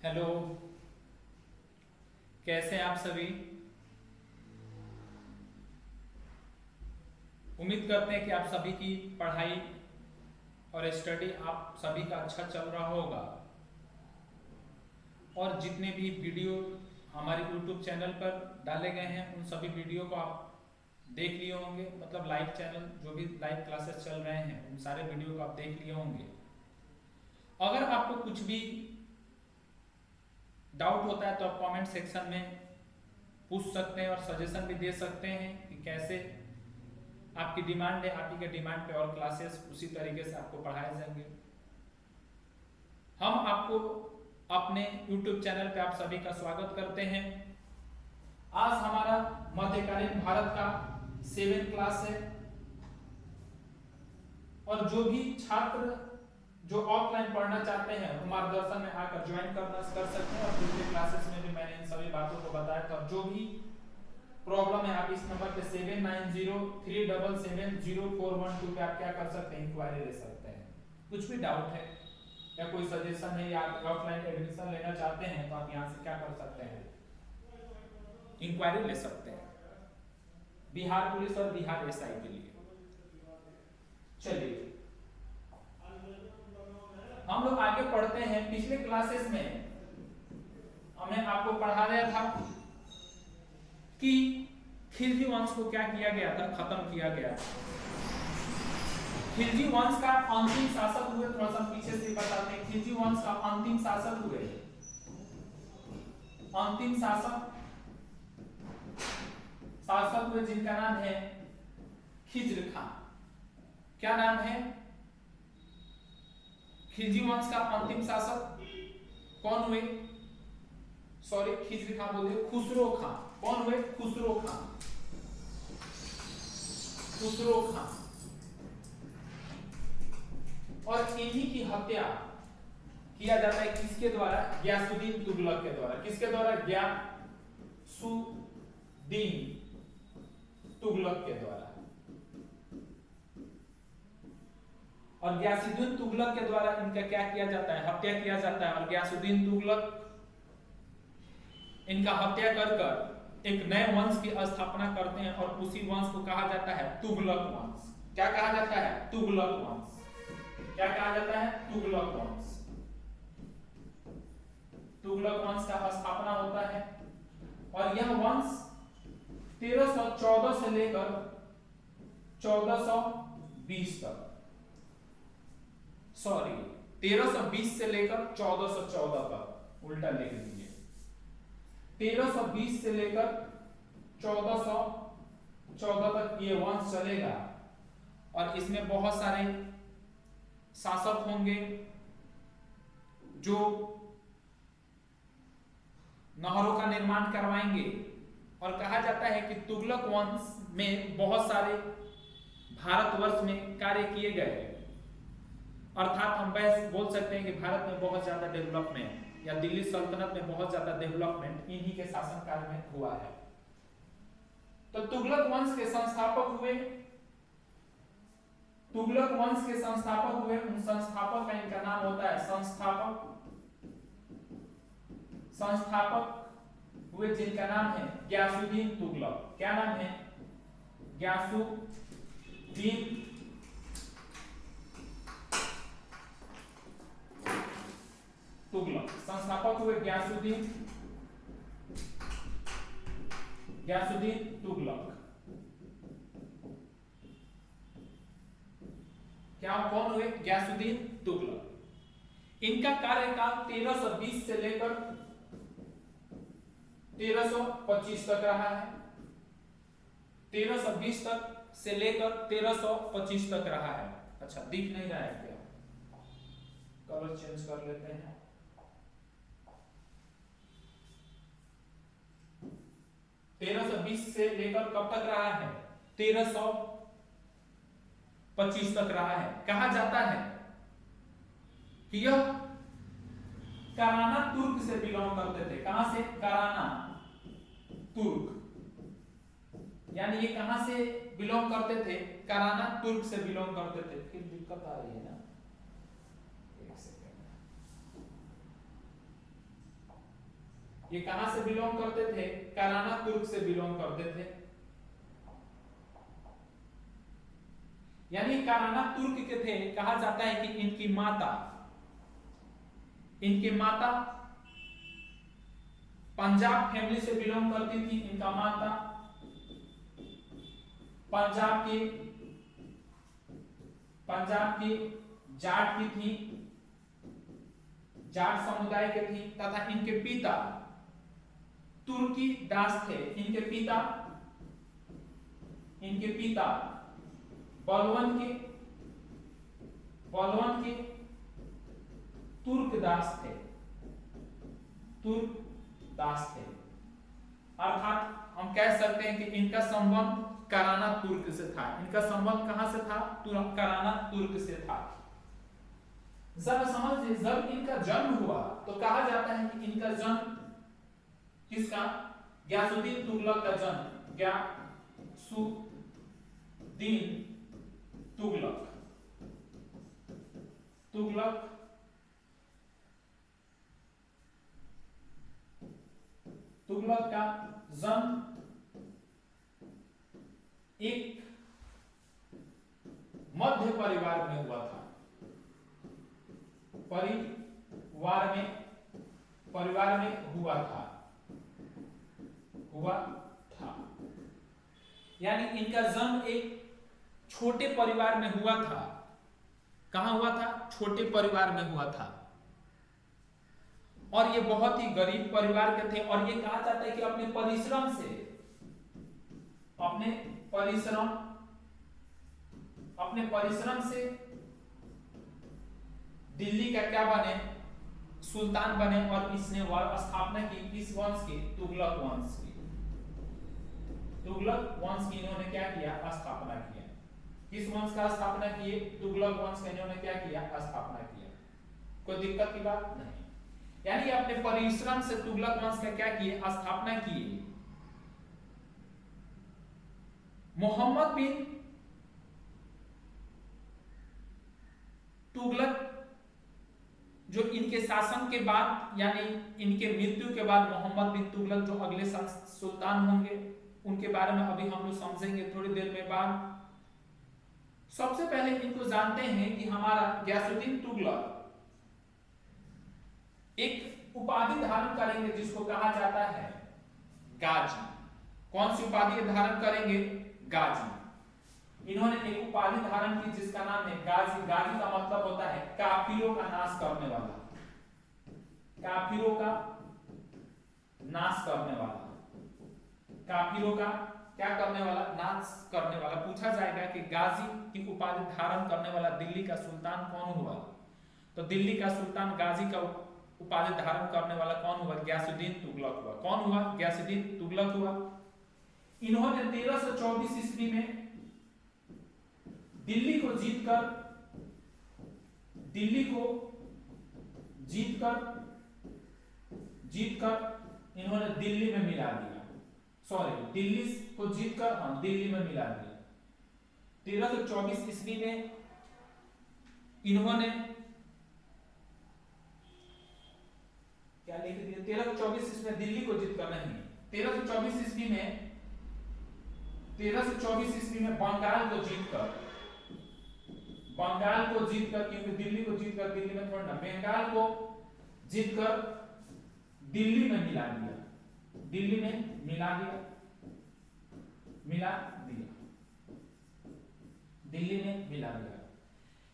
Hello, कैसे हैं आप सभी। उम्मीद करते हैं कि आप सभी की पढ़ाई और स्टडी आप सभी का अच्छा चल रहा होगा और जितने भी वीडियो हमारे यूट्यूब चैनल पर डाले गए हैं उन सभी वीडियो को आप देख लिए होंगे। मतलब लाइव चैनल जो भी लाइव क्लासेस चल रहे हैं उन सारे वीडियो को आप देख लिए होंगे। अगर आपको कुछ भी डाउट होता है तो आप कमेंट सेक्शन में पूछ सकते हैं और सजेशन भी दे सकते हैं कि कैसे आपकी डिमांड है, आप ही के डिमांड पे और क्लासेस उसी तरीके से आपको पढ़ाए जाएंगे। हम आपको अपने YouTube चैनल पे आप सभी का स्वागत करते हैं। आज हमारा मध्यकालीन भारत का 7th क्लास है और जो भी छात्र जो ऑफलाइन पढ़ना चाहते हैं वो मार्गदर्शन में आकर ज्वाइन कर सकते हैं। और पिछले क्लासेस में भी मैंने इन सभी बातों को बताया था। जो भी प्रॉब्लम है आप इस नंबर पे 7903777041 पे आप क्या कर सकते हैं, इंक्वायरी ले सकते हैं। कुछ भी डाउट है या कोई सजेशन है या आप ऑफलाइन एडमिशन लेना चाहते हैं तो आप यहाँ से क्या कर सकते हैं, इंक्वायरी ले सकते हैं बिहार पुलिस और बिहार एसआई के लिए। चलिए हम लोग आगे पढ़ते हैं। पिछले क्लासेस में हमें आपको पढ़ा रहा था कि खिलजी वंश को क्या किया गया था, खत्म किया गया। खिलजी वंश का अंतिम शासक हुए, थोड़ा सा पीछे से बताते हैं। खिलजी वंश का अंतिम शासक हुए, अंतिम शासक हुए जिनका नाम है खिज्र खान। क्या नाम है? खिलजी वंश का अंतिम शासक कौन हुए? सॉरी, खिज्र खान बोलते, खुसरो खान। कौन हुए? खुसरो खान। खुसरो खान। और इन्हीं की हत्या किया जाता है किसके द्वारा? गयासुद्दीन तुगलक के द्वारा। किसके द्वारा? गयासुद्दीन तुगलक के द्वारा। और गयासुद्दीन तुगलक के द्वारा इनका क्या किया जाता है? हत्या किया जाता है। और गयासुद्दीन तुगलक इनका हत्या कर एक नए वंश की स्थापना करते हैं और उसी वंश को कहा जाता है तुगलक वंश। क्या कहा जाता है? तुगलक वंश। क्या कहा जाता है? तुगलक वंश। तुगलक वंश का स्थापना होता है और यह वंश 1314 से लेकर 1420 तक, सॉरी 1320 से लेकर 1414 तक, उल्टा लिख दीजिए। 1320 से लेकर 1414 तक ये वंश चलेगा और इसमें बहुत सारे शासक होंगे जो नहरों का निर्माण करवाएंगे। और कहा जाता है कि तुगलक वंश में बहुत सारे भारतवर्ष में कार्य किए गए, अर्थात हम बोल सकते हैं कि भारत में बहुत ज्यादा डेवलपमेंट या दिल्ली सल्तनत में बहुत ज्यादा डेवलपमेंट इन्हीं के शासनकाल में हुआ है। तो तुगलक वंश के संस्थापक हुए, तुगलक वंश के संस्थापक हुए, उन संस्थापक का इनका नाम होता है संस्थापक हुए जिनका नाम है गयासुद्दीन तुगलक। क्या नाम है? गयासुद्दीन तुगलक। संस्थापक हुए गयासुद्दीन तुगलक। क्या कौन हुए? गयासुद्दीन तुगलक। इनका कार्यकाल 1320 से लेकर 1325 तक रहा है। 1320 तक से लेकर 1325 तक रहा है। अच्छा, दिख नहीं रहा है क्या? कलर चेंज कर लेते हैं। 1320 से लेकर कब तक रहा है? 1325 तक रहा है। कहा जाता है कि यह कराना तुर्क से बिलोंग करते थे। कहां से? कराना तुर्क। यानी ये कहां से बिलोंग करते थे? कराना तुर्क से बिलोंग करते थे। फिर दिक्कत आ रही है ना, एक सेकंड। ये कहां से बिलोंग करते थे? कराना तुर्क से बिलोंग करते थे। यानी कराना तुर्क के थे। कहा जाता है कि इनकी माता पंजाब फैमिली से बिलोंग करती थी। इनका माता पंजाब की जाट की थी, जाट समुदाय के थी, तथा इनके पिता तुर्की दास थे। इनके पिता बलवन के तुर्क दास थे। अर्थात हम कह सकते हैं कि इनका संबंध कराना तुर्क से था। इनका संबंध कहां से था? कराना तुर्क से था। जब समझिए, जब इनका जन्म हुआ तो कहा जाता है कि इनका जन्म किसका? गयासुद्दीन तुगलक का जन्म। गयासुद्दीन तुगलक का जन्म एक मध्य परिवार में हुआ था। परिवार में हुआ था। यानी इनका जन्म एक छोटे परिवार में हुआ था। कहां हुआ था? छोटे परिवार में हुआ था। और ये बहुत ही गरीब परिवार के थे। और ये कहा जाता है कि अपने परिश्रम से दिल्ली का क्या बने? सुल्तान बने। और इसने स्थापना की किस वंश की? तुगलक वंश की। इन्होंने क्या किया? स्थापना किया। किस वंश का स्थापना किए? तुगलक वंश का इन्होंने क्या किया? स्थापना किया। कोई दिक्कत की बात नहीं। यानी अपने परिश्रम से तुगलक वंश का क्या किए? स्थापना किए। मोहम्मद बिन तुगलक जो इनके शासन के बाद, यानी इनके मृत्यु के बाद, मोहम्मद बिन तुगलक जो अगले सुल्तान होंगे, उनके बारे में अभी हम लोग समझेंगे थोड़ी देर में बाद। सबसे पहले इनको जानते हैं कि हमारा गयासुद्दीन तुगलक एक उपाधि धारण करेंगे जिसको कहा जाता है गाजी। कौन सी उपाधि धारण करेंगे? गाजी। इन्होंने एक उपाधि धारण की जिसका नाम है गाजी। गाजी का मतलब होता है काफिरों का नाश करने वाला। काफिरों का क्या करने वाला? नाश करने वाला। पूछा जाएगा कि गाजी की उपाधि धारण करने वाला दिल्ली का सुल्तान कौन हुआ? तो दिल्ली का सुल्तान गाजी का उपाधि धारण करने वाला कौन हुआ? गयासुद्दीन तुगलक हुआ। कौन हुआ? गयासुद्दीन तुगलक हुआ। इन्होंने 1324 ईस्वी में दिल्ली को जीतकर इन्होंने दिल्ली में मिला दिया। दिल्ली को जीतकर दिल्ली में मिला दिया। 1324 ईस्वी में इन्होंने क्या लिख दिया? 1324 ईस्वी में दिल्ली को जीतकर नहीं, 1324 ईस्वी में बंगाल को जीतकर, क्योंकि दिल्ली को जीतकर दिल्ली में थोड़ा ना, बंगाल को जीतकर दिल्ली में मिला दिया।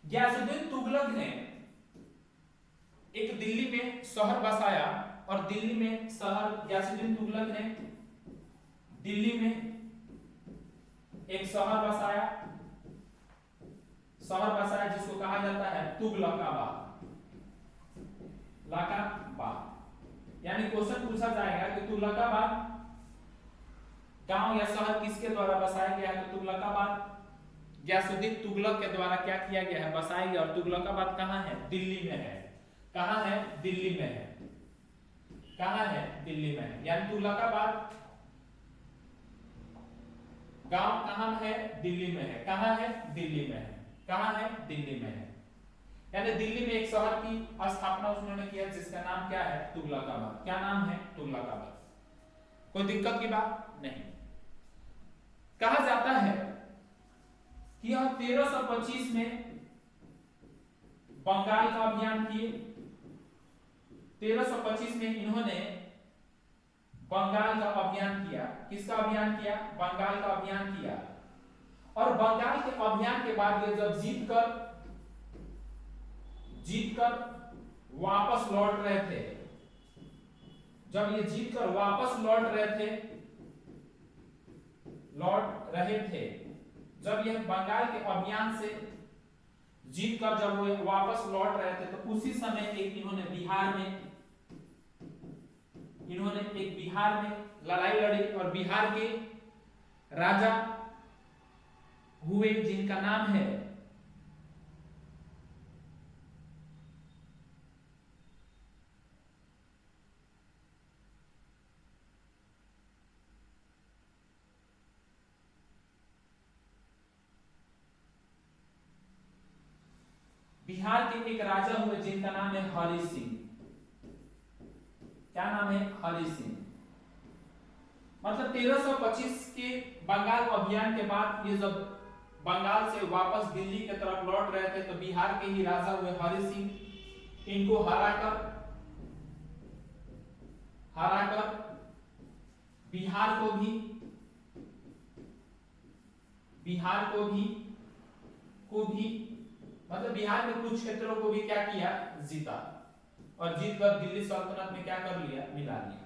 गयासुद्दीन तुगलक ने एक दिल्ली में शहर बसाया। और दिल्ली में गयासुद्दीन तुगलक ने दिल्ली में एक शहर बसाया जिसको कहा जाता है तुगलकाबाद। यानी क्वेश्चन पूछा जाएगा कि तुगलकाबाद गांव या शहर किसके द्वारा बसाया गया है? तो तुगलकाबाद गयासुद्दीन तुगलक के द्वारा क्या किया गया है? बसाया गया। और तुगलकाबाद कहां है? दिल्ली में है। कहां है? दिल्ली में है। यानी तुगलकाबाद गांव कहां है? दिल्ली में है। कहां है? दिल्ली में है। यानी दिल्ली में एक शहर की स्थापना उन्होंने किया जिसका नाम क्या है, तुगलकाबाद। क्या नाम है, तुगलकाबाद। कोई दिक्कत की बात नहीं। कहा जाता है कि यह 1325 में बंगाल का अभियान किए। 1325 में इन्होंने बंगाल का अभियान किया। किसका अभियान किया, बंगाल का अभियान किया। और बंगाल के अभियान के बाद ये जब जीतकर वापस लौट रहे थे, जब ये जीतकर वापस लौट रहे थे, जब ये बंगाल के अभियान से जीतकर जब वो वापस लौट रहे थे, तो उसी समय इन्होंने एक बिहार में लड़ाई लड़ी और बिहार के राजा हुए जिनका नाम है बिहार के एक राजा हुए जिनका नाम है हरि सिंह। क्या नाम है, हरि सिंह। मतलब 1325 के बंगाल अभियान के बाद ये जब बंगाल से वापस दिल्ली की तरफ लौट रहे थे, तो बिहार के ही राजा हुए हरि सिंह, इनको हराकर बिहार को भी मतलब बिहार के कुछ क्षेत्रों को भी क्या किया, जीता। और जीतकर दिल्ली सल्तनत में क्या कर लिया, मिला लिया।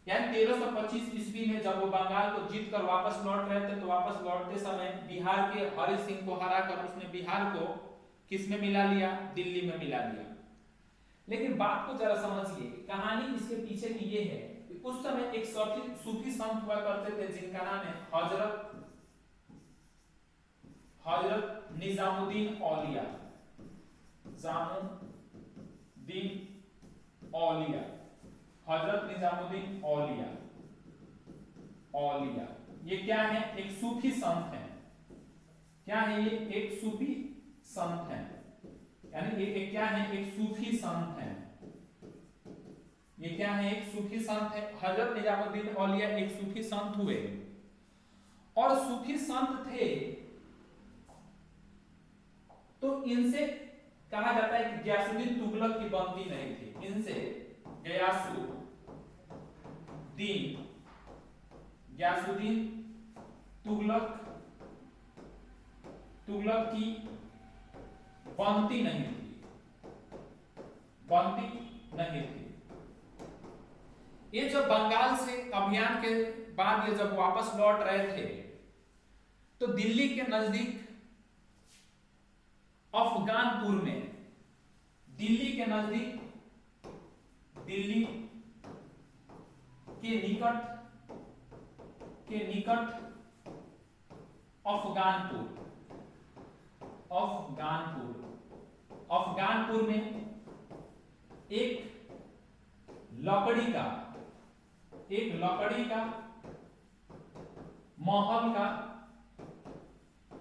यानी 1325 ईस्वी में जब वो बंगाल को जीतकर वापस लौट रहे थे, तो वापस लौटते समय बिहार के हरि सिंह को हराकर उसने बिहार को किस में मिला लिया, दिल्ली में मिला लिया। लेकिन बात को जरा समझिए, कहानी इसके पीछे की ये है कि उस समय एक सूफी संत हुआ करते थे जिनका नाम है हजरत निजामुद्दीन औलिया। हजरत निजामुद्दीन औलिया ये क्या है, एक सूफी संत है। क्या है ये, एक सूफी संत है। यानी ये क्या है, एक सूफी संत है। ये क्या है, एक सूफी संत है। हजरत निजामुद्दीन औलिया एक सूफी संत हुए, और सूफी संत थे तो इनसे कहा जाता है कि गयासुद्दीन तुगलक की बनती नहीं थी। इनसे गयासुद्दीन तुगलक की बनती नहीं थी। ये जब बंगाल से अभियान के बाद ये जब वापस लौट रहे थे, तो दिल्ली के नजदीक अफगानपुर में, दिल्ली के निकट अफगानपुर में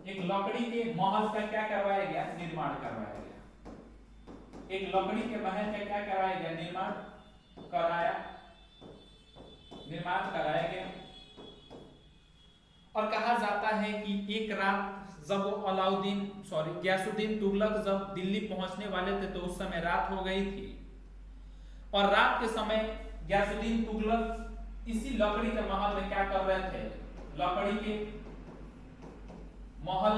एक लकड़ी के महल का क्या करवाया गया, निर्माण करवाया गया। एक लकड़ी के महल का क्या करवाया गया, निर्माण कराया गया। और कहा जाता है कि एक रात जब गयासुद्दीन तुगलक जब दिल्ली पहुंचने वाले थे, तो उस समय रात हो गई थी। और रात के समय गयासुद्दीन तुगलक इसी लकड़ी के महल में क्या कर रहे थे, लकड़ी के महल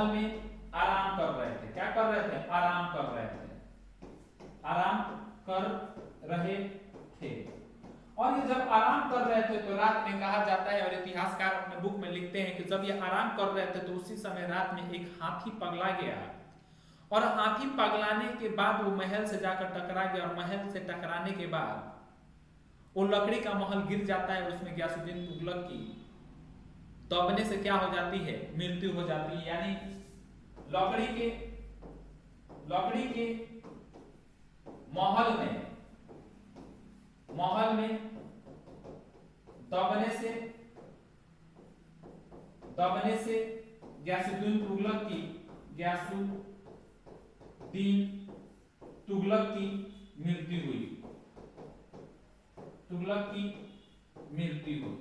में आराम कर रहे थे। क्या कर रहे थे, आराम कर रहे थे। और ये जब आराम कर रहे थे, तो रात में कहा जाता है, और इतिहासकार अपने बुक में लिखते हैं कि जब ये आराम कर रहे थे, तो उसी समय रात में एक हाथी पगला गया। और हाथी पगलाने के बाद वो महल से जाकर टकरा गया, और महल से टकराने के बाद वो लकड़ी का महल गिर जाता है, और उसमें गयासुद्दीन तुगलक की दबने से क्या हो जाती है, मृत्यु हो जाती है। यानी लकड़ी के महल में दबने से गयासुद्दीन तुगलक की गयासुद्दीन तुगलक की मृत्यु हुई। तुगलक की मृत्यु हुई।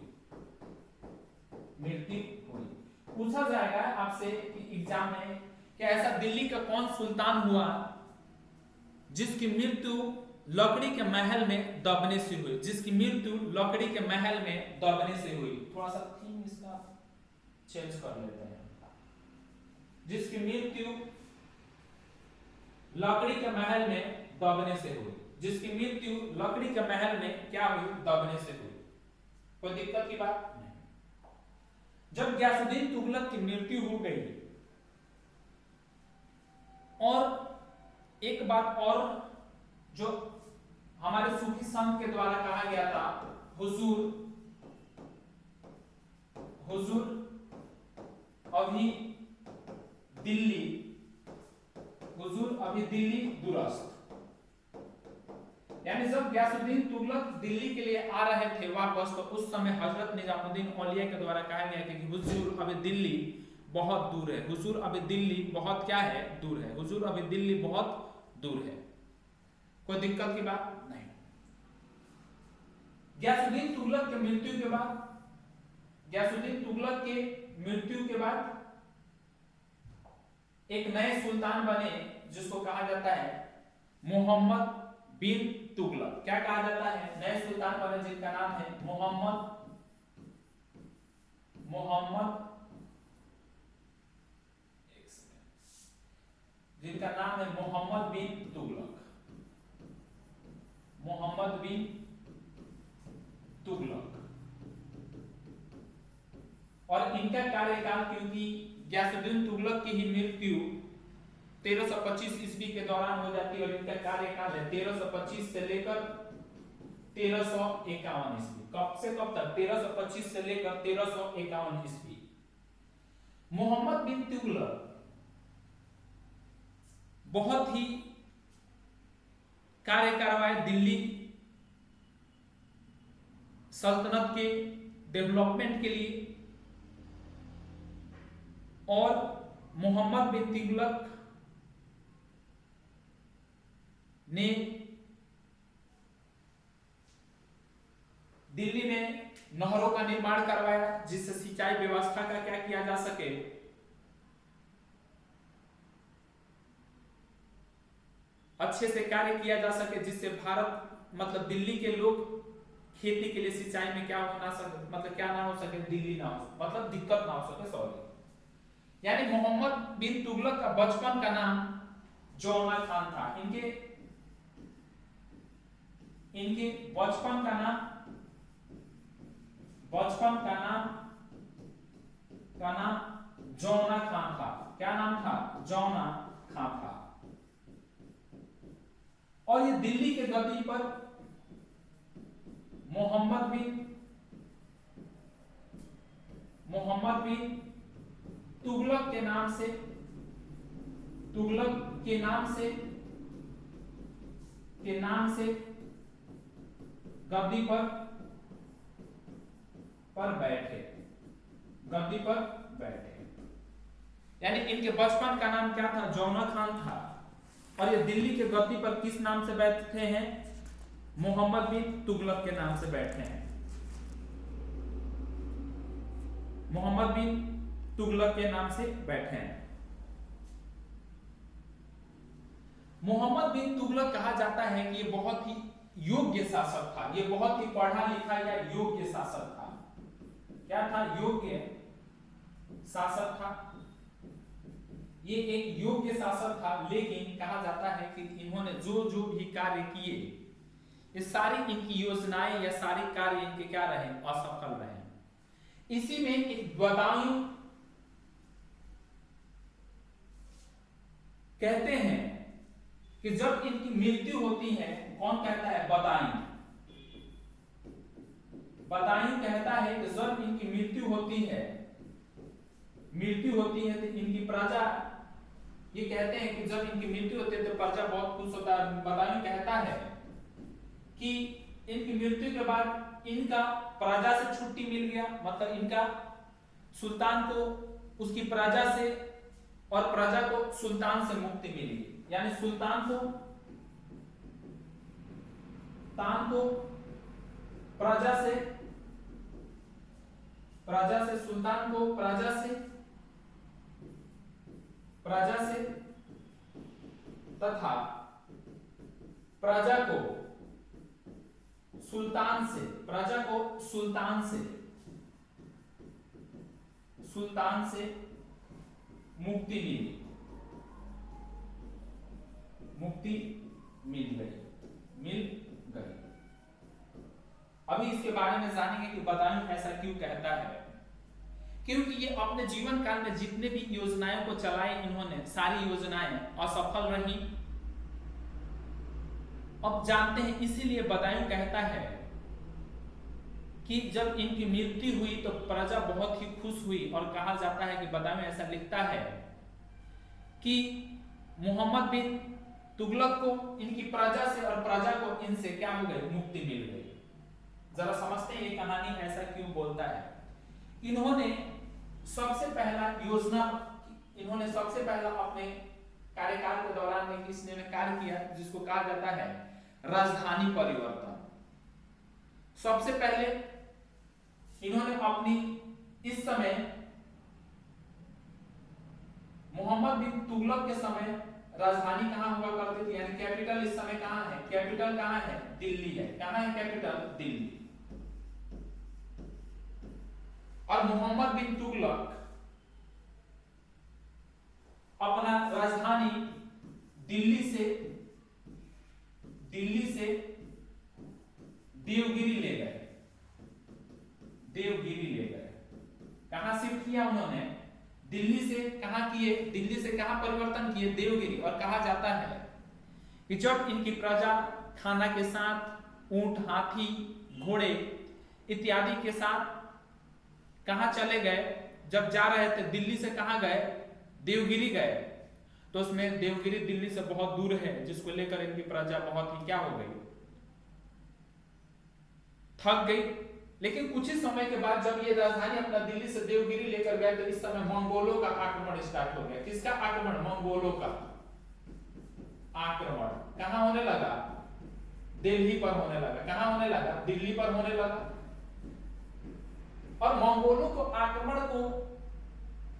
पूछा जाएगा आपसे कि एग्जाम में कि ऐसा दिल्ली का कौन सुल्तान हुआ जिसकी मृत्यु लकड़ी के महल में दबने से हुई। जिसकी मृत्यु लकड़ी के महल में दबने से हुई। थोड़ा सा थीम इसका चेंज कर लेते हैं। जिसकी मृत्यु लकड़ी के महल में दबने से हुई। जिसकी मृत्यु लकड़ी के महल में क्या हुई? दबने से हुई। कोई दिक्कत की बात नहीं। जब गयासुद्दीन तुगलक की मृत्यु हो गई, और एक बात और जो हमारे सूफी संत के द्वारा कहा गया था, हुजूर अभी दिल्ली दुरस्त। यानी जब गयासुद्दीन तुगलक दिल्ली के लिए आ रहे थे वापस, तो उस समय हजरत निजामुद्दीन औलिया के द्वारा कहा गया कि हुजूर अभी दिल्ली बहुत दूर है। हुजूर अभी दिल्ली बहुत क्या है? दूर है। हुजूर अभी दिल्ली बहुत दूर है। कोई दिक्कत की बात नहीं। गयासुद्दीन तुगलक की मृत्यु के बाद एक नए सुल्तान बने जिसको कहा जाता है मोहम्मद बिन तुगलक। क्या कहा जाता है? नए सुल्तान बने जिनका नाम है मोहम्मद जिनका नाम है मोहम्मद बिन तुगलक। और इनका कार्यकाल, क्योंकि गयासुद्दीन तुगलक की ही मृत्यु 1325 ईस्वी के दौरान हो जाती है, और इनका कार्यकाल है 1325 से लेकर 1351 ईस्वी। कब से कब तक? 1325 से लेकर 1351 ईस्वी। मोहम्मद बिन तुगलक बहुत ही कार्य करवाए दिल्ली सल्तनत के डेवलपमेंट के लिए, और मोहम्मद बिन तुगलक ने दिल्ली में नहरों का निर्माण करवाया, जिससे सिंचाई व्यवस्था का क्या किया जा सके, अच्छे से कार्य किया जा सके, जिससे भारत मतलब दिल्ली के लोग खेती के लिए सिंचाई में क्या होना सके, मतलब क्या ना हो सके, दिल्ली ना हो, मतलब दिक्कत ना हो सके, सॉरी। यानी मोहम्मद बिन तुगलक का बचपन का नाम जौना खान था। इनके बचपन का नाम जौना खान था। क्या नाम था? जौना खान था। और ये दिल्ली के गद्दी पर मोहम्मद बिन तुगलक के नाम से गद्दी पर बैठे। यानी इनके बचपन का नाम क्या था? जौना खान था। और ये दिल्ली के गद्दी पर किस नाम से बैठे हैं? मोहम्मद बिन तुगलक के नाम से बैठे हैं। मोहम्मद बिन तुगलक के नाम से बैठे हैं। मोहम्मद बिन तुगलक कहा जाता है कि ये बहुत ही योग्य शासक था। ये बहुत ही पढ़ा लिखा या योग्य शासक था। क्या था? योग्य शासक था। ये एक योग्य शासक था, लेकिन कहा जाता है कि इन्होंने जो भी कार्य किए, ये सारी इनकी योजनाएं या सारे कार्य इनके क्या रहे? असफल रहे। इसी में एक बदायूं कहते हैं कि जब इनकी मृत्यु होती है, कौन कहता है? बदायूं कहता है कि जब इनकी मृत्यु होती है तो इनकी प्रजा, ये कहते हैं कि जब इनकी मृत्यु होती है तो प्रजा बहुत खुश होता है। बदायूं कहता है कि इनकी मृत्यु के बाद इनका प्रजा से छुट्टी मिल गया, मतलब इनका सुल्तान को उसकी प्रजा से और प्रजा को सुल्तान से मुक्ति मिली, यानी सुल्तान को प्रजा से सुल्तान को प्रजा से तथा प्रजा को सुल्तान से मुक्ति मिल गई। अभी इसके बारे में जानेंगे कि बदायूं ऐसा क्यों कहता है। क्योंकि ये अपने जीवन काल में जितने भी योजनाओं को चलाए इन्होंने, सारी योजनाएं असफल रही। अब जानते हैं इसीलिए बदायूं कहता है कि जब इनकी मृत्यु हुई तो प्रजा बहुत ही खुश हुई, और कहा जाता है कि बदायूं ऐसा लिखता है कि मोहम्मद बिन तुगलक को इनकी प्रजा से और प्रजा को इनसे क्या हो गई, मुक्ति मिल गई। जरा समझते हैं ये कहानी ऐसा क्यों बोलता है। इन्होंने सबसे पहला अपने कार्यकाल के दौरान में किसने कार्य किया जिसको कहा जाता है राजधानी परिवर्तन। सबसे पहले इन्होंने अपनी इस समय मोहम्मद बिन तुगलक के समय राजधानी कहां हुआ करती थी, यानी कैपिटल इस समय कहां है, कैपिटल कहां है, दिल्ली है। कहां है कैपिटल, दिल्ली। और मोहम्मद बिन तुगलक अपना राजधानी दिल्ली से देवगिरी ले गए। कहां शिफ्ट किया उन्होंने, दिल्ली से कहां किए, दिल्ली से कहां परिवर्तन किए, देवगिरी। और कहा जाता है कि जब इनकी प्रजा खाना के साथ ऊंट, हाथी, घोड़े इत्यादि के साथ कहां चले गए, जब जा रहे थे दिल्ली से कहां गए, देवगिरी गए। तो उसमें देवगिरी दिल्ली से बहुत दूर है, जिसको लेकर इनकी प्रजा बहुत ही क्या हो गई, थक गई। लेकिन कुछ ही समय के बाद जब ये राजधानी अपना दिल्ली से देवगिरी लेकर गए तो इस समय मंगोलों का आक्रमण स्टार्ट हो गया। किसका आक्रमण, मंगोलों का आक्रमण। कहां होने लगा, दिल्ली पर होने लगा। कहां होने लगा, दिल्ली पर होने लगा। और मंगोलों को आक्रमण को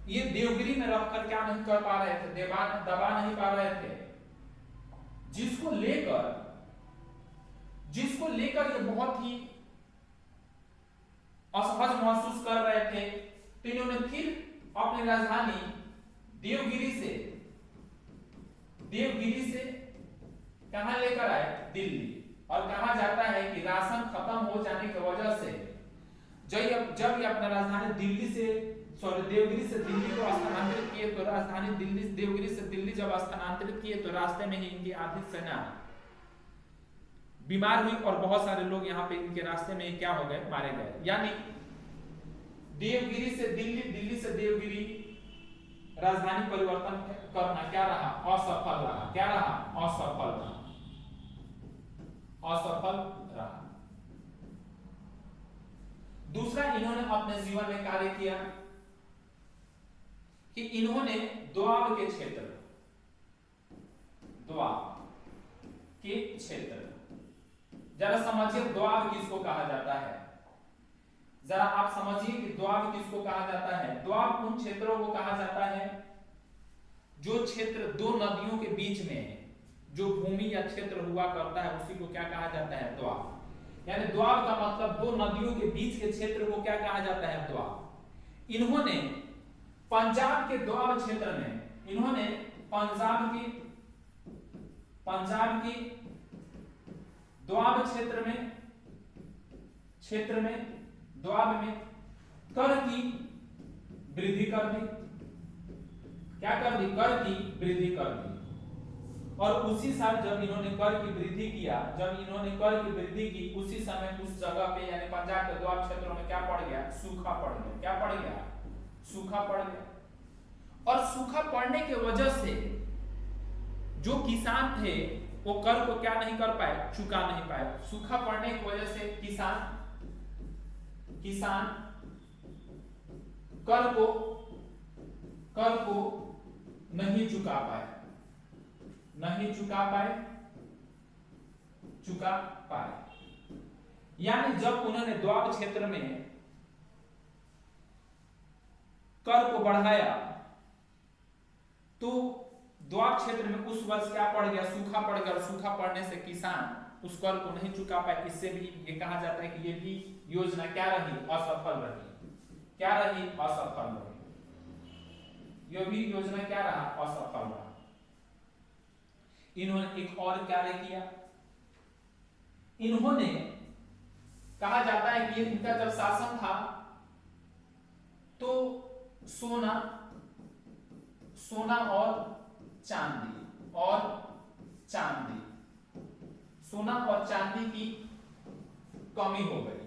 ये देवगिरी में रहकर क्या नहीं कर पा रहे थे, दबा नहीं पा रहे थे, जिसको लेकर ये बहुत ही असहज महसूस कर रहे थे। तो इन्होंने फिर अपनी राजधानी देवगिरी से कहां लेकर आए, दिल्ली। और कहा जाता है कि राशन खत्म हो जाने की वजह से जब ये अपना राजधानी देवगिरी से दिल्ली को स्थानांतरित किए, तो राजधानी देवगिरी से दिल्ली जब स्थानांतरित किए तो रास्ते में ही इनकी आधी सेना बीमार हुई और बहुत सारे लोग यहाँ पे इनके रास्ते में क्या हो गए, मारे गए। यानी देवगिरी से दिल्ली, दिल्ली से देवगिरी राजधानी परिवर्तन करना क्या रहा, असफल रहा। क्या रहा, असफल रहा। दूसरा इन्होंने अपने जीवन में कार्य किया कि इन्होंने दोआब के क्षेत्र, जरा समझिए दोआब किसको कहा जाता है। जरा आप समझिए कि दोआब किसको कहा जाता है। दोआब उन क्षेत्रों को कहा जाता है जो क्षेत्र दो नदियों के बीच में है, जो भूमि या क्षेत्र हुआ करता है, उसी को क्या कहा जाता है, दोआब। यानी दोआब का मतलब दो नदियों के बीच के क्षेत्र को क्या कहा जाता है, दोआब। इन्होंने पंजाब के दोआब क्षेत्र में, इन्होंने पंजाब की दोआब क्षेत्र में दोआब में कर की वृद्धि कर दी। क्या कर दी, कर की वृद्धि कर दी। और उसी साल जब इन्होंने कर की वृद्धि की, उसी समय उस जगह पे यानी पंजाब के दोआब क्षेत्रों में क्या पड़ गया, सूखा पड़ गया। क्या पड़ गया, सूखा पड़ गया। और सूखा पड़ने की वजह से जो किसान थे वो कर को क्या नहीं कर पाए, चुका नहीं पाए। सूखा पड़ने की वजह से किसान कर को नहीं चुका पाए, नहीं चुका पाए, चुका पाए। यानी जब उन्होंने द्वाब क्षेत्र में कर को बढ़ाया तो द्वाब क्षेत्र में उस वर्ष क्या पड़ गया, सूखा पड़ गया, और सूखा पड़ने से किसान उस कर को नहीं चुका पाए। इससे भी ये कहा जाता है कि ये भी योजना क्या रही, असफल रही। क्या रही, असफल रही। ये भी योजना क्या रहा, असफल रहा। इन्होंने एक और कार्य किया, इन्होंने कहा जाता है कि इनका जब शासन था तो सोना, सोना और चांदी, और चांदी, सोना और चांदी की कमी हो गई,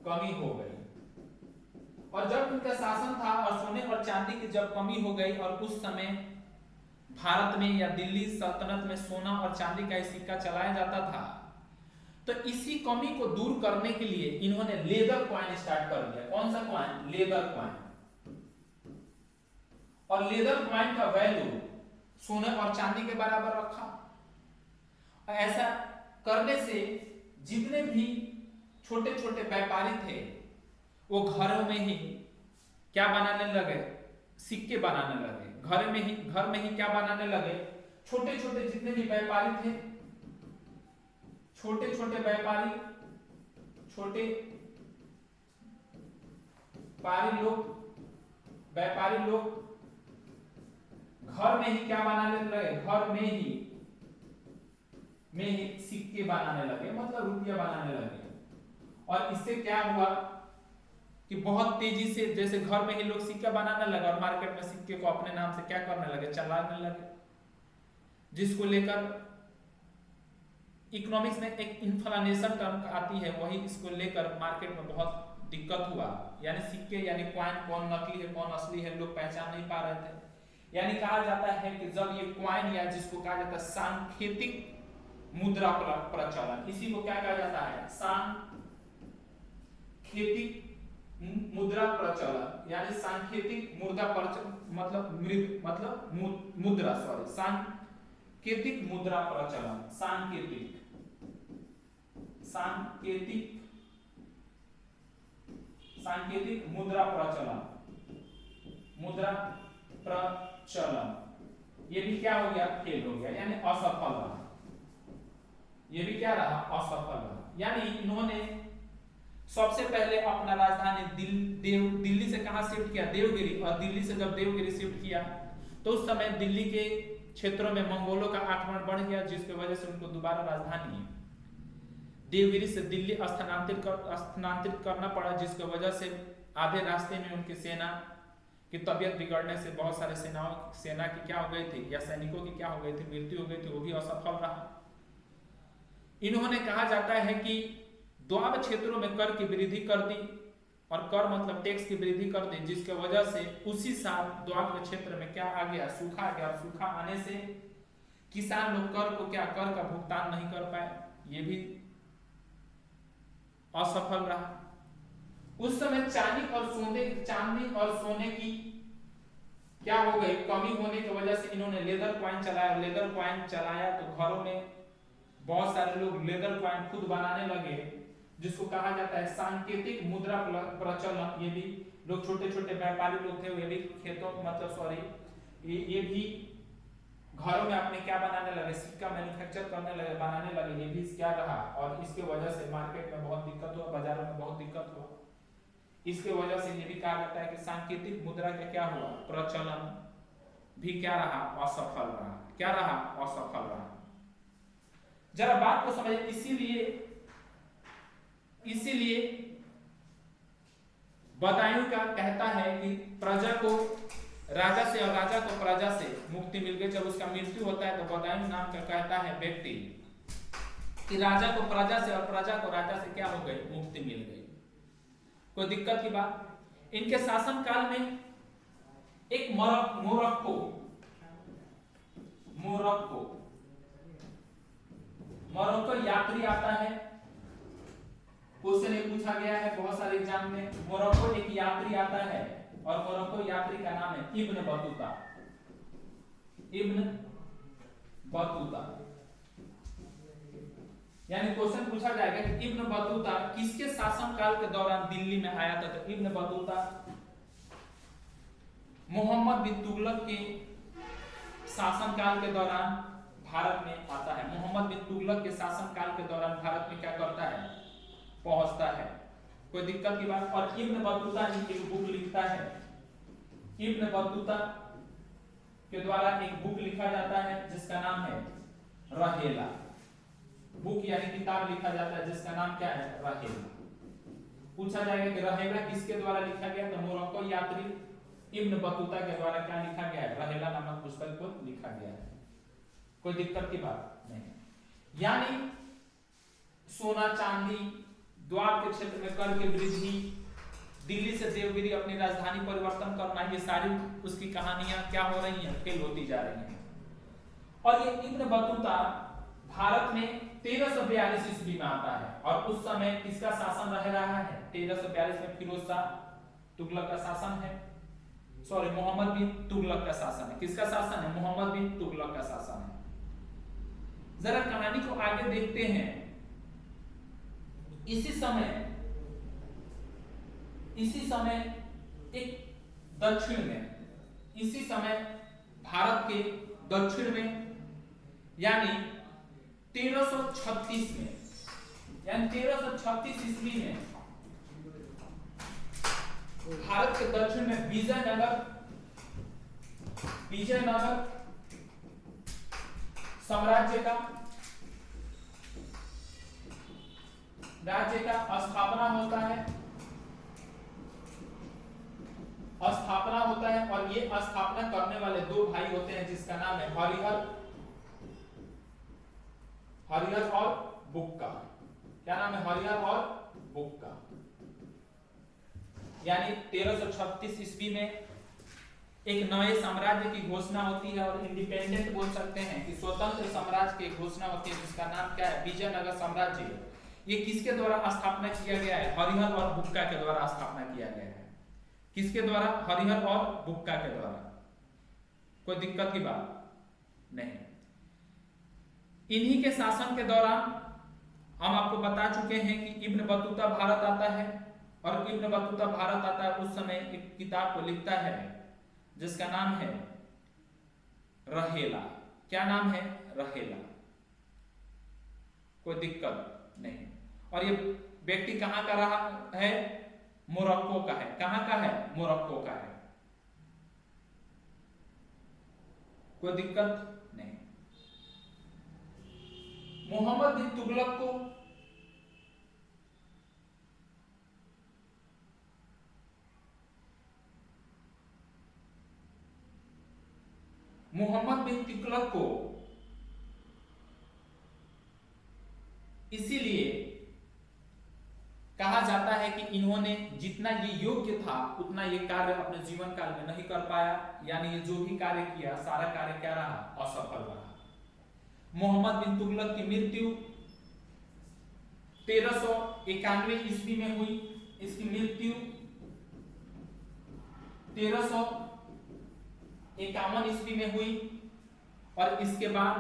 कमी हो गई। और जब उनका शासन था और सोने और चांदी की जब कमी हो गई, और उस समय भारत में या दिल्ली सल्तनत में सोना और चांदी का सिक्का चलाया जाता था, तो इसी कमी को दूर करने के लिए इन्होंने लेदर कॉइन स्टार्ट कर दिया। कौन सा कॉइन, लेदर कॉइन। और लेदर कॉइन का वैल्यू सोने और चांदी के बराबर रखा। ऐसा करने से जितने भी छोटे छोटे व्यापारी थे वो घरों में ही क्या बनाने लगे, सिक्के बनाने लगे। घर में ही क्या बनाने लगे, छोटे छोटे जितने भी व्यापारी थे, छोटे छोटे व्यापारी, छोटे व्यापारी लोग घर में ही क्या बनाने लगे, घर में ही सिक्के बनाने लगे, मतलब रुपया बनाने लगे। और इससे क्या हुआ कि बहुत तेजी से, जैसे घर में ही लोग सिक्का बनाने लगे और मार्केट में सिक्के को अपने नाम से क्या करने लगे, चलाने लगे, जिसको लेकर इकोनॉमिक्स में एक इन्फ्लेशन टर्म आती है, वही इसको लेकर मार्केट में बहुत दिक्कत हुआ। यानी सिक्के यानी कॉइन, कौन नकली है कौन असली है, लोग पहचान नहीं पा रहे थे। यानी कहा जाता है कि जब ये कॉइन या जिसको कहा जाता है सांकेतिक मुद्रा प्रचलन, इसी को क्या कहा जाता है, सांकेतिक मुद्रा प्रचलन, यानी सांकेतिक मुद्रा प्रचलन मतलब मुद्रा, सॉरी, सांकेतिक मुद्रा प्रचलन, सांकेतिक मुद्रा प्रचलन, मुद्रा प्रचलन, ये भी क्या हो गया, फेल हो गया, यानी असफल रहा। ये भी क्या रहा, असफल रहा। यानी इन्होंने सबसे पहले अपना राजधानी दिल्ली से कहां शिफ्ट किया, देवगिरी। और दिल्ली से जब देवगिरी शिफ्ट किया तो उस समय दिल्ली के क्षेत्रों में मंगोलों का आक्रमण बढ़ गया, जिसकी वजह से उनको दोबारा राजधानी देवगिरी से दिल्ली स्थानांतरित करना पड़ा, जिसकी वजह से आधे रास्ते में उनकी सेना की तबीयत बिगड़ने से बहुत सारे सेना की क्या हो गई थी, या सैनिकों की क्या हो गई थी, मृत्यु हो गई थी, वो भी असफल रहा। इन्होंने कहा जाता है कि द्वाब क्षेत्रों में कर की वृद्धि कर दी, और कर मतलब टैक्स की वृद्धि कर दी, जिसके वजह से उसी साल द्वाब के क्षेत्र में क्या आ गया, सूखा आ गया। और सूखा आने से किसान लोग कर का भुगतान नहीं कर पाए, ये भी असफल रहा। उस समय चांदी और सोने की क्या हो गई, कमी होने की वजह से इन्होंने लेदर कॉइन चलाया। लेदर कॉइन चलाया तो घरों में बहुत सारे लोग लेदर कॉइन खुद बनाने लगे, जिसको कहा जाता है सांकेतिक मुद्रा प्रचलन। ये भी लोग छोटे छोटे व्यापारी लोग थे, ये भी खेतों मतलब सॉरी ये भी घरों में अपने क्या बनाने लगे, सिक्का मैन्युफैक्चर करने लगे, बनाने लगे। ये भी क्या रहा, और इसके वजह से मार्केट में बहुत दिक्कत हुआ, बाजारों में बहुत दिक्कत हुआ। इसके वजह से ये भी कहा जाता है कि सांकेतिक मुद्रा का क्या हुआ, प्रचलन भी क्या रहा, असफल रहा। क्या रहा, असफल रहा। जरा बात को समझिए। इसीलिए बदायूं का कहता है कि प्रजा को राजा से और राजा को प्रजा से मुक्ति मिल गई। जब उसका मृत्यु होता है तो बदायूं नाम का कहता है व्यक्ति कि राजा को प्रजा से और प्रजा को राजा से क्या हो गई, मुक्ति मिल गई। कोई दिक्कत की बात। इनके शासन काल में एक मोरक्को यात्री आता है। क्वेश्चन ये पूछा गया है बहुत सारे एग्जाम में। मोरक्को एक यात्री आता है और मोरक्को यात्री का नाम है इब्न बतूता। Ibn Battuta. यानी क्वेश्चन पूछा जाएगा कि इब्न बतूता किसके शासनकाल के दौरान दिल्ली में आया था? तो इब्न बतूता मोहम्मद बिन तुगलक के शासनकाल के दौरान भारत में आता है। मोहम्मद बिन तुगलक के शासनकाल के दौरान भारत में क्या करता है? पहुंचता है। कोई दिक्कत की बात? और इब्न बतूता ही एक बुक लिखता है। इब्न बतूता के द्वारा एक बुक लिखा जाता है जिसका नाम है रहेला। बुक यानी किताब लिखा जाता है जिसका नाम क्या है? रहेला। पूछा जाएगा कि रहेला किसके द्वारा लिखा गया? तो मोरक्को यात्री इब्न बतूता के द्वारा क्या लिखा गया है? रहेला नामक पुस्तक को लिखा गया है। कोई दिक्कत की बात नहीं। यानी सोना चांदी, द्वार के क्षेत्र में कर की वृद्धि, दिल्ली से देवगिरी अपनी राजधानी परिवर्तन करना, ये सारी उसकी कहानियां क्या हो रही हैं? फेल होती जा रही हैं। और ये इब्न बतूता भारत में 1342 ईस्वी में आता है और उस समय किसका शासन रह रहा है? 1342 में फिरोज शाह तुगलक का शासन है। सॉरी, मोहम्मद बिन तुगलक का शासन है। किसका शासन है? मोहम्मद बिन तुगलक का शासन है। जरा कहानी को आगे देखते हैं। इसी समय एक दक्षिण में, इसी समय भारत के दक्षिण में यानी 1336 में, यानी 1336 ईस्वी में भारत के दक्षिण में विजयनगर साम्राज्य का राज्य का स्थापना होता है और ये स्थापना करने वाले दो भाई होते हैं जिसका नाम है हरिहर और बुक्का। क्या नाम है? हरिहर और बुक्का। यानी 1336 ईस्वी में एक नए साम्राज्य की घोषणा होती है और इंडिपेंडेंट बोल सकते हैं कि स्वतंत्र साम्राज्य की घोषणा होती है जिसका नाम क्या है? विजयनगर साम्राज्य। ये किसके द्वारा स्थापना किया गया है? हरिहर और बुक्का के द्वारा स्थापना किया गया है। किसके द्वारा? हरिहर और बुक्का के द्वारा। कोई दिक्कत की बात नहीं। इन्हीं के शासन के दौरान हम आपको बता चुके हैं कि इब्न बतूता भारत आता है और इब्न बतूता भारत आता है उस समय एक किताब को लिखता है जिसका नाम है रहेला। क्या नाम है? रहेला। कोई दिक्कत नहीं। और ये व्यक्ति कहां का रहा है? मोरक्को का है। कहां का है? मोरक्को का है। कोई दिक्कत नहीं। मोहम्मद बिन तुगलक को इसीलिए कहा जाता है कि इन्होंने जितना ये योग्य था उतना ये कार्य अपने जीवन काल में नहीं कर पाया। यानी ये जो भी कार्य किया सारा कार्य क्या रहा? असफल रहा। मोहम्मद बिन तुगलक की मृत्यु 1391 ईस्वी में हुई। इसकी मृत्यु 1351 ईस्वी में हुई और इसके बाद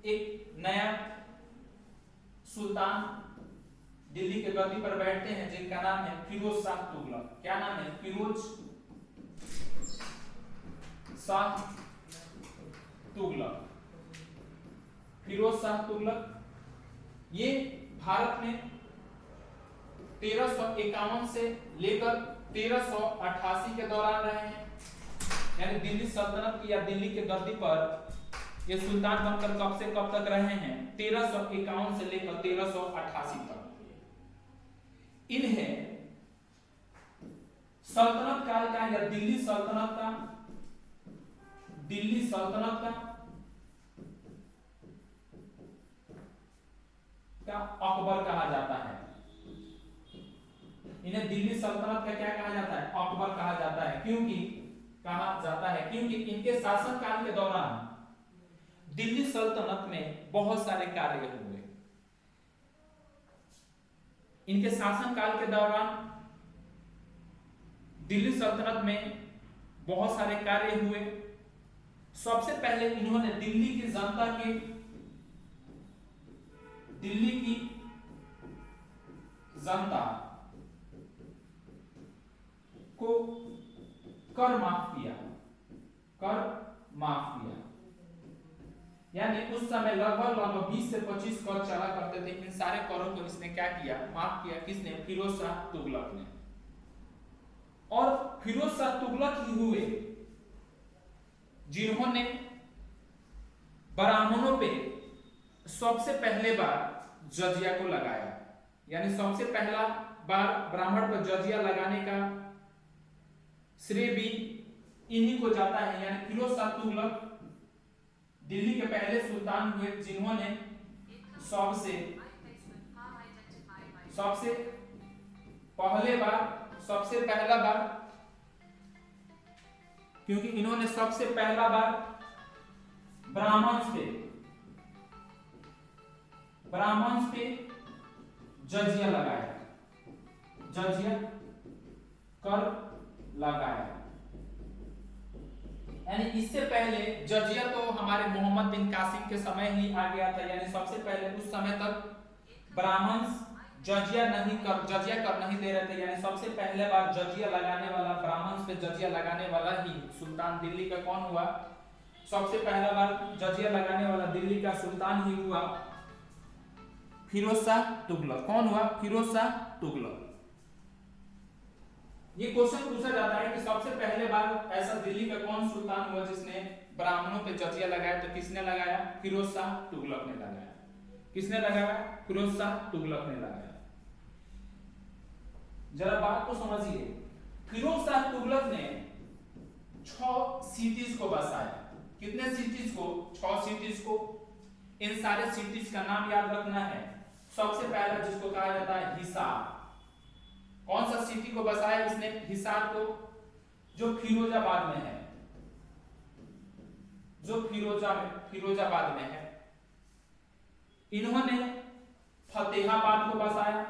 एक नया सुल्तान दिल्ली के गद्दी पर बैठते हैं जिनका नाम है फिरोज शाह तुगलक। क्या नाम है? फिरोज शाह तुगलक। फिरोज शाह तुगलक ये भारत में 1351 से लेकर 1388 के दौरान रहे हैं। यानी दिल्ली सल्तनत की या दिल्ली के गद्दी पर ये सुल्तान बनकर कब से कब तक रहे हैं? 1351 से लेकर 1388 तक। इन्हें सल्तनत काल का या दिल्ली सल्तनत का अकबर कहा जाता है। इन्हें दिल्ली सल्तनत का क्या कहा जाता है? अकबर कहा जाता है। क्योंकि कहा जाता है क्योंकि इनके शासनकाल के दौरान दिल्ली सल्तनत में बहुत सारे कार्य हुए। इनके शासनकाल के दौरान दिल्ली सल्तनत में बहुत सारे कार्य हुए सबसे पहले इन्होंने दिल्ली की जनता को कर माफ किया। यानी उस समय लगभग 20 से 25 कर चला करते थे। इन सारे करों को इसने क्या किया? माफ किया। किसने? फिरोज शाह तुगलक ने। और फिरोज शाह तुगलक ही हुए जिन्होंने ब्राह्मणों पे सबसे पहले बार जजिया को लगाया। यानी सबसे पहला बार ब्राह्मण पर जजिया लगाने का श्रेय भी इन्हीं को जाता है। यानी फिरोज शाह तुगलक दिल्ली के पहले सुल्तान हुए जिन्होंने सबसे पहला बार, क्योंकि इन्होंने सबसे पहला बार ब्राह्मण पे जजिया कर लगाया। यानी इससे पहले जजिया तो हमारे मोहम्मद बिन कासिम के समय ही आ गया था। यानी सबसे पहले उस समय तक ब्राह्मण जजिया कर नहीं दे रहे थे। यानी सबसे पहले बार जजिया लगाने वाला, ब्राह्मण पे जजिया लगाने वाला ही सुल्तान दिल्ली का कौन हुआ? सबसे पहला बार जजिया लगाने वाला दिल्ली का सुल्तान ही हुआ फिरोज शाह तुगलक। कौन हुआ? फिरोज शाह तुगलक। ये क्वेश्चन पूछा जाता है कि सबसे पहले बार ऐसा दिल्ली का कौन सुल्तान हुआ जिसने ब्राह्मणों पे जजिया लगाया? तो किसने लगाया? फिरोज शाह तुगलक ने लगाया। किसने लगाया? फिरोज शाह तुगलक ने लगाया। जरा बात को समझिए। फिरोज शाह तुगलक ने 6 सिटीज को बसाया। कितने सिटीज को? 6 सिटीज को। इन सारे सिटीज का नाम याद रखना है। सबसे पहला जिसको कहा जाता है हिसार। कौन सा सिटी को बसाया इसने? हिसार को, जो फिरोजाबाद में है। फिरोजाबाद में है। इन्होंने फतेहाबाद को बसाया।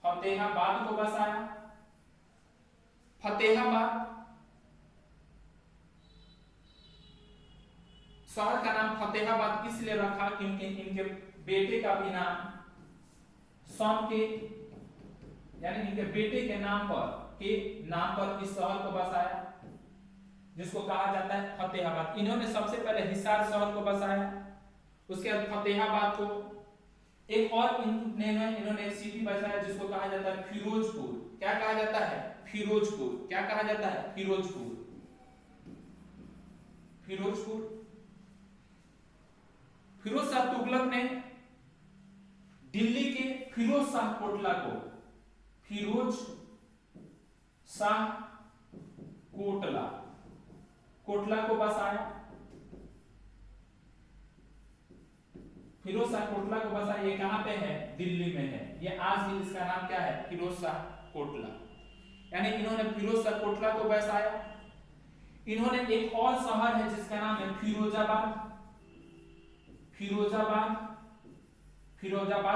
फतेहाबाद शहर का नाम फतेहाबाद इसलिए रखा क्योंकि इनके बेटे का भी नाम सन के, यानी इनके बेटे के नाम पर इस शहर को बसाया, जिसको कहा जाता है फतेहाबाद। इन्होंने सबसे पहले हिसार शहर को बसाया, उसके बाद फतेहाबाद को। एक और इन्होंने एक सिटी बसाया जिसको कहा जाता है फिरोजपुर। क्या कहा जाता है? फिरोजपुर। क्या कहा जाता है? फिरोजपुर। फिरोज शाह तुगलक ने दिल्ली के फिरोज शाह कोटला को बसाया। फिरोज शाह कोटला को बसाया। ये कहां पे है? दिल्ली में है। ये आज भी इसका नाम क्या है? फिरोज शाह कोटला। यानी इन्होंने फिरोज शाह कोटला को बसाया। इन्होंने एक और शहर है जिसका नाम है फिरोजाबाद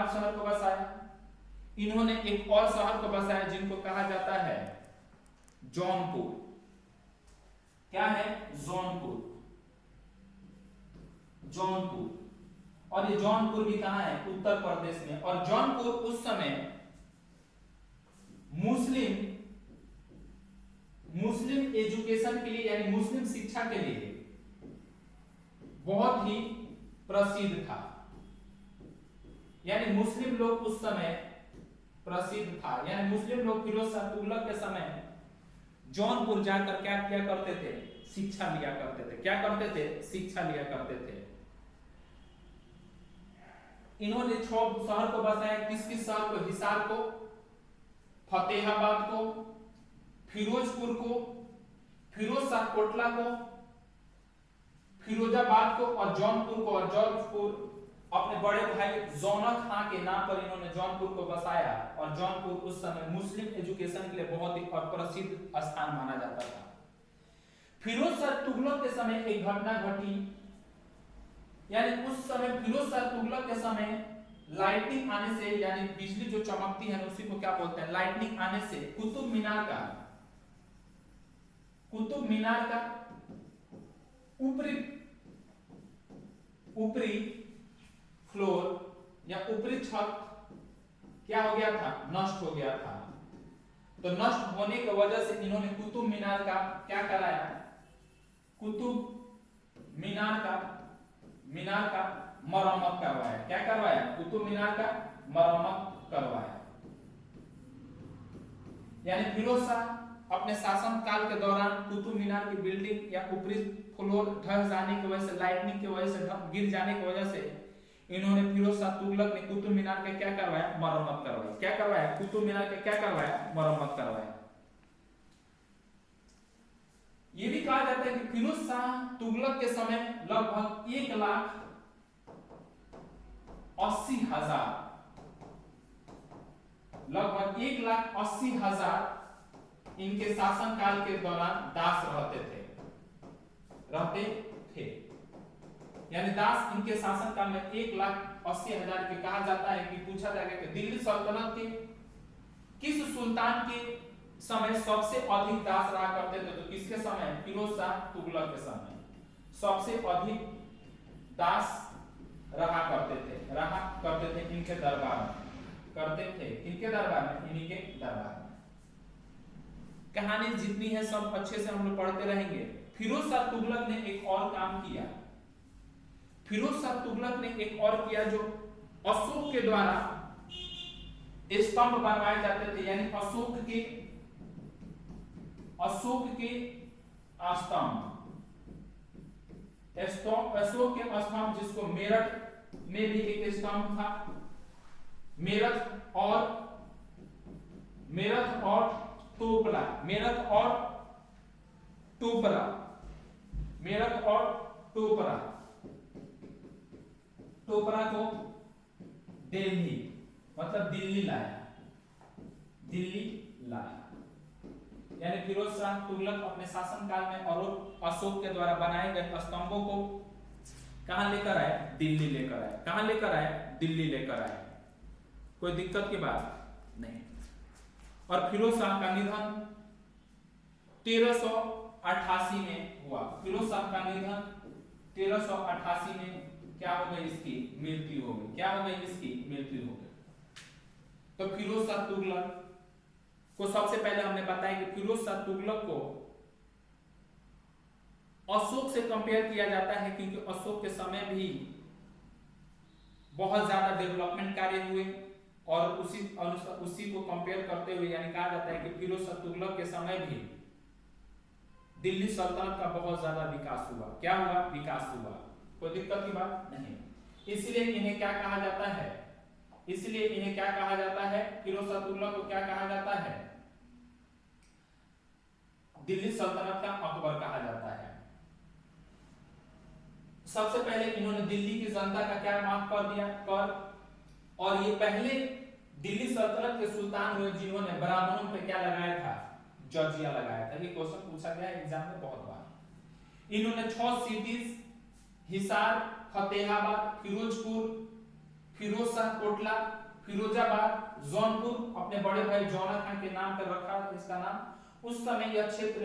शहर को बसाया। इन्होंने एक और शहर को बसाया जिनको कहा जाता है जौनपुर। क्या है? जौनपुर। और ये जौनपुर भी कहां है? उत्तर प्रदेश में। और जौनपुर उस समय मुस्लिम एजुकेशन के लिए, यानी मुस्लिम शिक्षा के लिए बहुत ही प्रसिद्ध था। यानी मुस्लिम लोग उस समय प्रसिद्ध था। यानी मुस्लिम लोग फिरोज शाह तुगलक के समय जौनपुर जाकर क्या किया करते थे? शिक्षा लिया करते थे। क्या करते थे? शिक्षा लिया करते थे। इन्होंने 6 शहर को बसाया। किस शहर को? हिसार को, फतेहाबाद को, फिरोजपुर को, फिरोज शाह कोटला को, फिरोजाबाद को और जौनपुर को। और जौनपुर अपने बड़े भाई जौनक खां के नाम पर इन्होंने जौनपुर को बसाया। और जौनपुर उस समय मुस्लिम एजुकेशन के लिए बहुत ही प्रसिद्ध स्थान माना जाता था। फिरोज शाह तुगलक के समय एक घटना घटी। यानी उस समय फिरोज शाह तुगलक के समय लाइटनिंग आने से, यानी बिजली जो चमकती है उसी को क्या बोलते हैं? लाइटनिंग आने से कुतुब मीनार का ऊपरी ऊपरी फ्लोर या ऊपरी छत क्या हो गया था, नष्ट हो गया था। तो नष्ट होने की वजह से इन्होंने कुतुब मीनार का क्या कराया, कुतुब मीनार का मरम्मत करवाया। क्या करवाया, कुतुब मीनार का मरम्मत करवाया। यानी फिरोज शाह अपने शासन काल के दौरान कुतुब मीनार की बिल्डिंग या ऊपरी फ्लोर ढह जाने की वजह से, लाइटनिंग की वजह से गिर जाने की वजह से इन्होंने फिरोज शाह तुगलक ने कुतुब मीनार का क्या करवाया, मरम्मत करवाई। क्या करवाया, कुतुब मीनार का क्या करवाया, मरम्मत करवाया। ये भी कहा जाता है कि फिरोज शाह तुगलक के समय लगभग 1,80,000 लगभग 1,80,000 इनके शासन काल के दौरान दास रहते थे। यानी दास इनके शासन काल में 1,80,000 के कहा जाता है कि पूछा जाएगा कि दिल्ली सल्तनत के किस सुल्तान के समय सबसे अधिक दास रहा करते थे। तो किसके समय, फिरोज शाह तुगलक के समय सबसे अधिक दास रहा करते थे इनके दरबार में, करते थे इनके दरबार में, इन्हीं के दरबार में। कहानी जितनी है सब अच्छे से हम लोग पढ़ते रहेंगे। फिरोज शाह तुगलक ने एक और काम किया, फिरोज शाह तुगलक ने एक और किया, जो अशोक के द्वारा स्तंभ बनवाए जाते थे। यानी अशोक के अशोक के स्तंभ, जिसको मेरठ में भी एक स्तंभ था। मेरठ और टोपरा को दिल्ली, मतलब दिल्ली लाया। यानी फिरोज शाह तुगलक अपने शासन काल में और अशोक के द्वारा बनाए गए स्तंभों को कहां लेकर आए, दिल्ली लेकर आए। कहां लेकर आए, दिल्ली लेकर आए। कोई दिक्कत की बात नहीं। और फिरोज शाह का निधन 1388 में हुआ। फिरोज शाह का निधन 1388 में क्या हो गई, इसकी मृत्यु हो गई। क्या हो गई, इसकी मृत्यु हो गई। तो फिरोज शाह तुगलक को सबसे पहले हमने बताया कि फिरोज शाह तुगलक को अशोक से कंपेयर किया जाता है, क्योंकि अशोक के समय भी बहुत ज्यादा डेवलपमेंट कार्य हुए और उसी को कंपेयर करते हुए यानी कहा जाता है कि फिरोज शाह तुगलक के समय भी दिल्ली सल्तनत का बहुत ज्यादा विकास हुआ। क्या हुआ, विकास हुआ। कोई दिक्कत की बात नहीं। इसलिए इन्हें क्या कहा जाता है, फिरोज शाह तुगलक को क्या कहा जाता है, दिल्ली सल्तनत का अकबर कहा जाता है। सबसे पहले इन्होंने दिल्ली की जनता का क्या माफ कर दिया, और ये पहले दिल्ली सल्तनत के सुल्तान हुए जिन्होंने ब्राह्मणों पे क्या लगाया था, जजिया लगाया था। ये क्वेश्चन पूछा गया है एग्जाम में बहुत बार। इन्होंने 6 सिटीज हिसार, फतेहाबाद, फिरोजपुर, फिरोजशाह कोटला, फिरोजाबाद, जौनपुर अपने बड़े भाई जौना खान के नाम पर रखा इसका नाम। उस समय यह क्षेत्र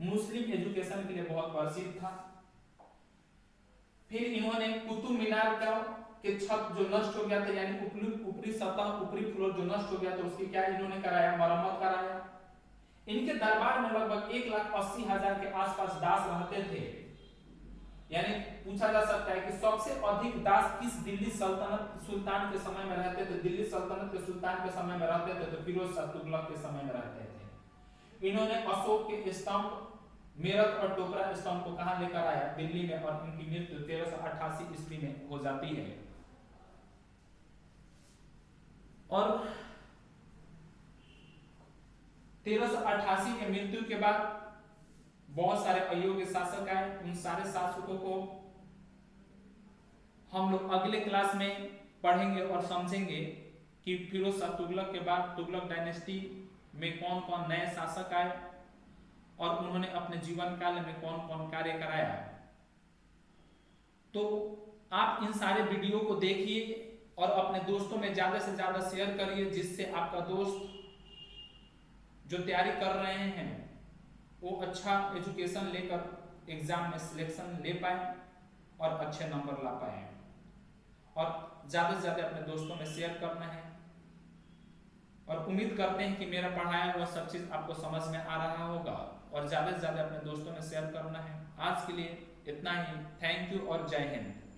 मुस्लिम एजुकेशन के लिए बहुत प्रसिद्ध था। फिर इन्होंने कुतुब मीनार के छत जो नष्ट हो गया था, यानी ऊपरी सतह, ऊपरी फ्लोर जो नष्ट हो गया था, उसकी क्या इन्होंने कराया, मरम्मत कराया। इनके दरबार में लगभग 1,80,000 के आसपास दास रहते थे। यानी पूछा जा सकता है कि सबसे अधिक दास किस दिल्ली सल्तनत सुल्तान के समय में रहते थे। दिल्ली सल्तनत के सुल्तान के समय में रहते थे तो फिरोज शाह तुगलक के समय में रहते थे। इन्होंने अशोक के स्तंभ, मेरठ और टोपरा स्तंभ को कहां लेकर आया, दिल्ली में, और इनकी मृत्यु 1388 ईस्वी में हो जाती है। और 1388 के मृत्यु के बाद बहुत सारे अयोग्य शासक आए। उन सारे शासकों को हम लोग अगले क्लास में पढ़ेंगे और समझेंगे कि फिरोज शाह तुगलक के बाद तुगलक डायनेस्टी में कौन कौन नए शासक आए और उन्होंने अपने जीवन काल में कौन कौन कार्य कराया। तो आप इन सारे वीडियो को देखिए और अपने दोस्तों में ज्यादा से ज्यादा शेयर करिए, जिससे आपका दोस्त जो तैयारी कर रहे हैं वो अच्छा एजुकेशन लेकर एग्जाम में सिलेक्शन ले पाए और अच्छे नंबर ला पाए। और ज़्यादा से ज़्यादा अपने दोस्तों में शेयर करना है और उम्मीद करते हैं कि मेरा पढ़ाया हुआ सब चीज़ आपको समझ में आ रहा होगा और ज़्यादा से ज़्यादा अपने दोस्तों में शेयर करना है। आज के लिए इतना ही। थैंक यू और जय हिंद।